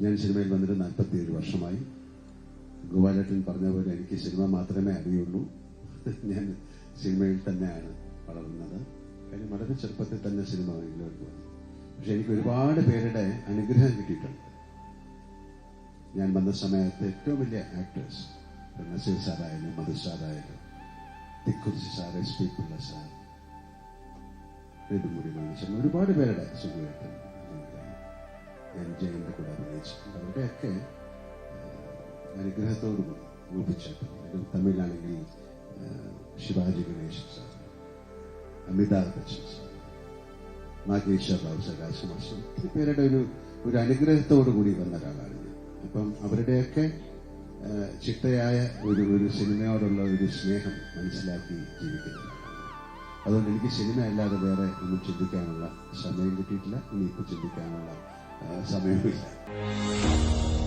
ഞാൻ സിനിമയിൽ വന്നിട്ട് 47 വർഷമായി. ഗോപാലേട്ടൻ പറഞ്ഞ പോലെ എനിക്ക് സിനിമ മാത്രമേ അറിയുള്ളൂ. ഞാൻ സിനിമയിൽ തന്നെയാണ് വളർന്നത്. കാര്യം വളരെ ചെറുപ്പത്തിൽ തന്നെ സിനിമ ഇതിലോട്ട് വന്നു. പക്ഷെ എനിക്ക് ഒരുപാട് പേരുടെ അനുഗ്രഹം കിട്ടിയിട്ടുണ്ട്. ഞാൻ വന്ന സമയത്ത് ഏറ്റവും വലിയ ആക്ടേഴ്സ്, നസീർ സാറായാലും മധു സാറായാലും Thikkurissy sir, SP Pillai sir, Nedumudi മനുഷ്യൻ, ഒരുപാട് പേരുടെ സുഖമായിട്ട് ഞാൻ ജയന്റെ കൂടെ അഭിനയിച്ചിട്ടുണ്ട്. അവരുടെയൊക്കെ അനുഗ്രഹത്തോടു കൂടി രൂപിച്ചേട്ടൻ, തമിഴിലാണെങ്കിൽ ശിവാജി ഗണേശൻ സാർ, അമിതാഭ് ബച്ചൻ സാർ, നാഗേശ്വർ റാവു, സകാശ മാസ്റ്റർ, ഒത്തിരി പേരുടെ ഒരു അനുഗ്രഹത്തോടു കൂടി വന്ന ഒരാളാണ് ഞാൻ. അപ്പം അവരുടെയൊക്കെ ചിട്ടയായ ഒരു സിനിമയോടുള്ള ഒരു സ്നേഹം മനസ്സിലാക്കി ജീവിക്കുന്നതാണ്. അതുകൊണ്ട് എനിക്ക് സിനിമ അല്ലാതെ വേറെ ഒന്നും ചിന്തിക്കാനുള്ള സമയം കിട്ടിയിട്ടില്ല. ഇനിയിപ്പോൾ ചിന്തിക്കാനുള്ള സമയമില്ല.